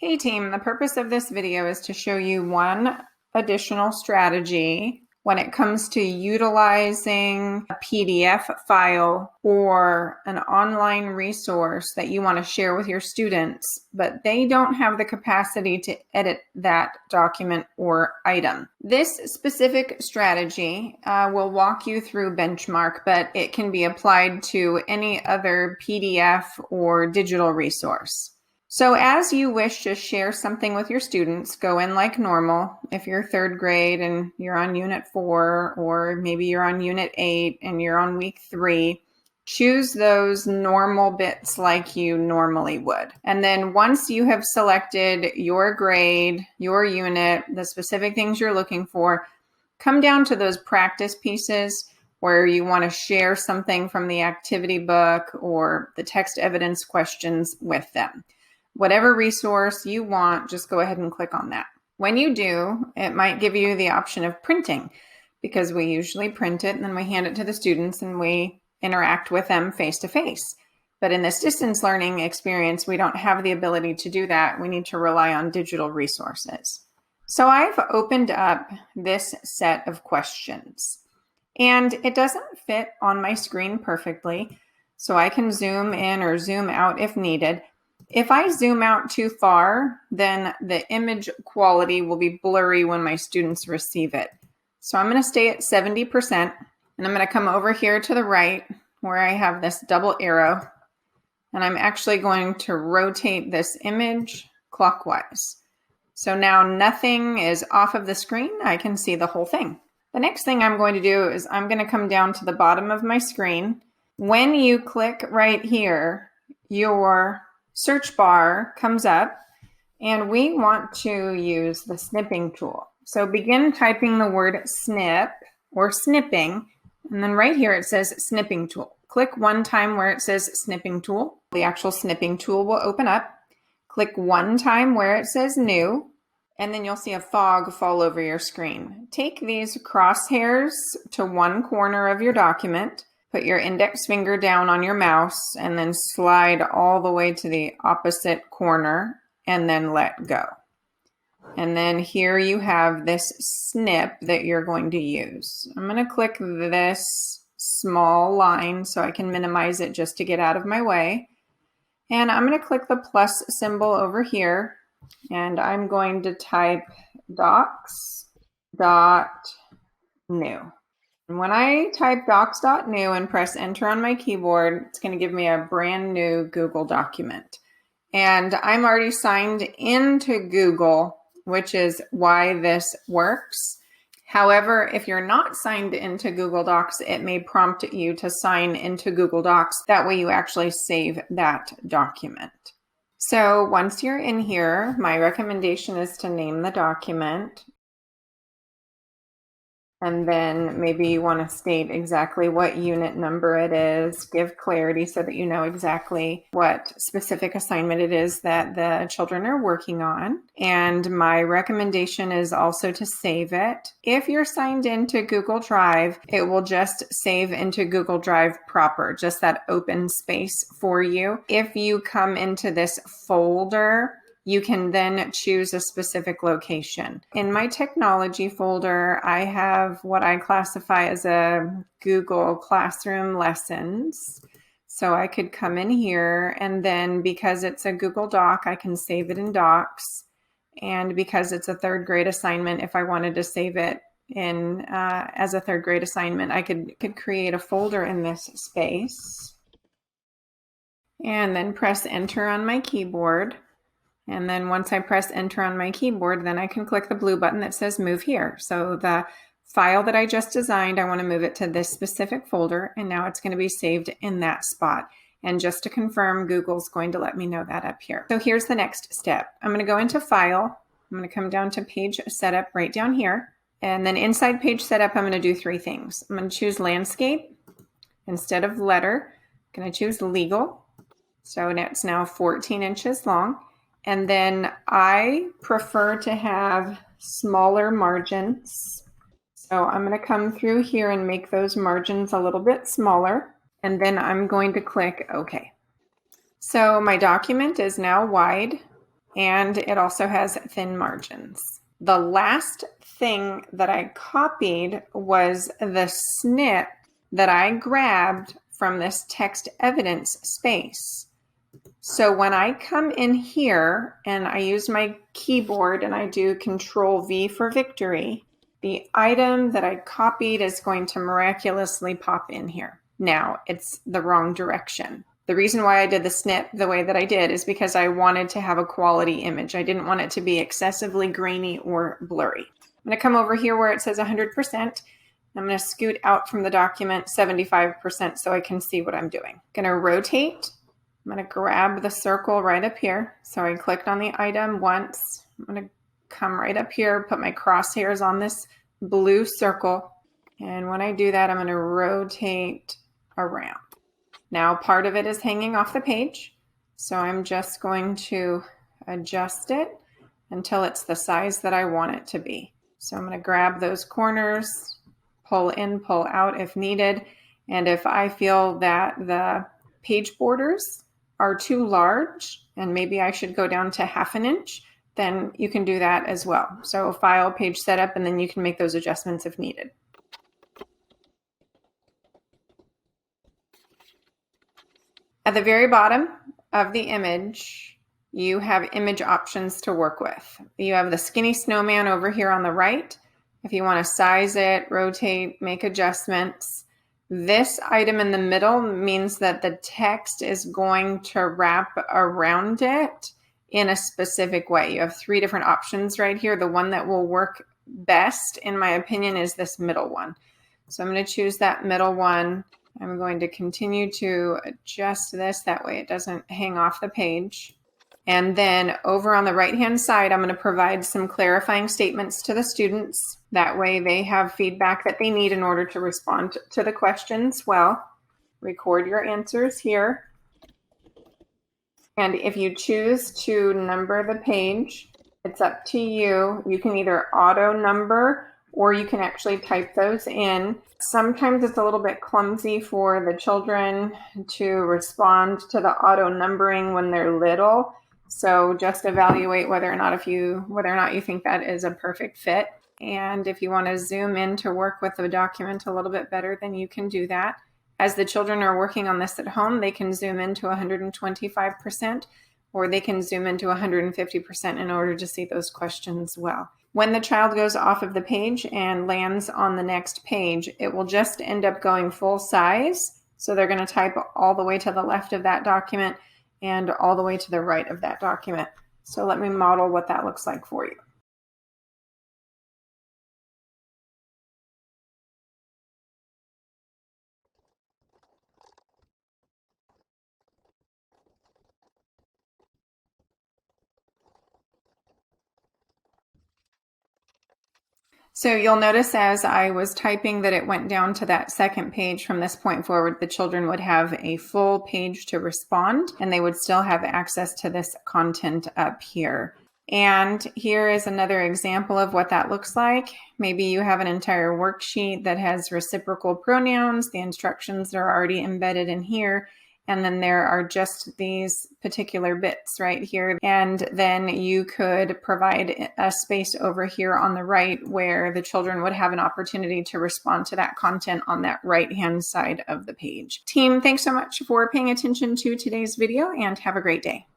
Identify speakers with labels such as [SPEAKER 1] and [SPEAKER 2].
[SPEAKER 1] Hey team, the purpose of this video is to show you one additional strategy when it comes to utilizing a PDF file or an online resource that you want to share with your students, but they don't have the capacity to edit that document or item. This specific strategy will walk you through Benchmark, but it can be applied to any other PDF or digital resource. So as you wish to share something with your students, go in like normal. If you're third grade and you're on Unit 4, or maybe you're on Unit 8 and you're on Week 3, choose those normal bits like you normally would. And then once you have selected your grade, your unit, the specific things you're looking for, come down to those practice pieces where you want to share something from the activity book or the text evidence questions with them. Whatever resource you want, just go ahead and click on that. When you do, it might give you the option of printing, because we usually print it and then we hand it to the students and we interact with them face to face. But in this distance learning experience, we don't have the ability to do that. We need to rely on digital resources. So I've opened up this set of questions, and it doesn't fit on my screen perfectly, so I can zoom in or zoom out if needed. If I zoom out too far, then the image quality will be blurry when my students receive it. So I'm going to stay at 70%, and I'm going to come over here to the right where I have this double arrow, and I'm actually going to rotate this image clockwise. So now nothing is off of the screen. I can see the whole thing. The next thing I'm going to do is I'm going to come down to the bottom of my screen. When you click right here, your search bar comes up, and we want to use the snipping tool. So begin typing the word snip or snipping, and then right here it says snipping tool. Click one time where it says snipping tool. The actual snipping tool will open up. Click one time where it says new, and then you'll see a fog fall over your screen. Take these crosshairs to one corner of your document. Put your index finger down on your mouse and then slide all the way to the opposite corner and then let go. And then here you have this snip that you're going to use. I'm going to click this small line so I can minimize it just to get out of my way. And I'm going to click the plus symbol over here, and I'm going to type docs.new. And when I type docs.new and press enter on my keyboard, it's going to give me a brand new Google document. And I'm already signed into Google, which is why this works. However, if you're not signed into Google Docs, it may prompt you to sign into Google Docs. That way you actually save that document. So once you're in here, my recommendation is to name the document. And then maybe you want to state exactly what unit number it is, give clarity so that you know exactly what specific assignment it is that the children are working on. And my recommendation is also to save it. If you're signed into Google Drive, it will just save into Google Drive proper, just that open space for you. If you come into this folder, you can then choose a specific location. In my technology folder, I have what I classify as a Google Classroom Lessons. So I could come in here, and then because it's a Google Doc, I can save it in Docs. And because it's a third grade assignment, if I wanted to save it in as a third grade assignment, I could create a folder in this space and then press enter on my keyboard. And then once I press enter on my keyboard, then I can click the blue button that says move here. So the file that I just designed, I want to move it to this specific folder, and now it's going to be saved in that spot. And just to confirm, Google's going to let me know that up here. So here's the next step. I'm going to go into File. I'm going to come down to Page Setup right down here. And then inside Page Setup, I'm going to do three things. I'm going to choose Landscape instead of Letter. I'm going to choose Legal. So it's now 14 inches long. And then I prefer to have smaller margins. So I'm going to come through here and make those margins a little bit smaller. And then I'm going to click OK. So my document is now wide and it also has thin margins. The last thing that I copied was the snip that I grabbed from this text evidence space. So when I come in here and I use my keyboard and I do Control V for victory, the item that I copied is going to miraculously pop in here. Now it's the wrong direction. The reason why I did the snip the way that I did is because I wanted to have a quality image. I didn't want it to be excessively grainy or blurry. I'm going to come over here where it says 100%. I'm going to scoot out from the document 75% so I can see what I'm doing. I'm going to rotate. I'm going to grab the circle right up here. So I clicked on the item once. I'm going to come right up here, put my crosshairs on this blue circle. And when I do that, I'm going to rotate around. Now part of it is hanging off the page. So I'm just going to adjust it until it's the size that I want it to be. So I'm going to grab those corners, pull in, pull out if needed. And if I feel that the page borders are too large and maybe I should go down to 1/2 inch, then you can do that as well. So file, page setup, and then you can make those adjustments if needed. At the very bottom of the image, you have image options to work with. You have the skinny snowman over here on the right. If you want to size it, rotate, make adjustments. This item in the middle means that the text is going to wrap around it in a specific way. You have 3 different options right here. The one that will work best, in my opinion, is this middle one. So I'm going to choose that middle one. I'm going to continue to adjust this. That way it doesn't hang off the page. And then over on the right-hand side, I'm going to provide some clarifying statements to the students. That way they have feedback that they need in order to respond to the questions well. Record your answers here. And if you choose to number the page, it's up to you. You can either auto number or you can actually type those in. Sometimes it's a little bit clumsy for the children to respond to the auto numbering when they're little. So just evaluate whether or not you think that is a perfect fit. And if you want to zoom in to work with the document a little bit better, then you can do that. As the children are working on this at home, they can zoom into 125% or they can zoom into 150% in order to see those questions well. When the child goes off of the page and lands on the next page, it will just end up going full size. So they're going to type all the way to the left of that document and all the way to the right of that document. So let me model what that looks like for you. So you'll notice as I was typing that it went down to that second page. From this point forward, the children would have a full page to respond and they would still have access to this content up here. And here is another example of what that looks like. Maybe you have an entire worksheet that has reciprocal pronouns. The instructions are already embedded in here. And then there are just these particular bits right here. And then you could provide a space over here on the right where the children would have an opportunity to respond to that content on that right-hand side of the page. Team, thanks so much for paying attention to today's video and have a great day.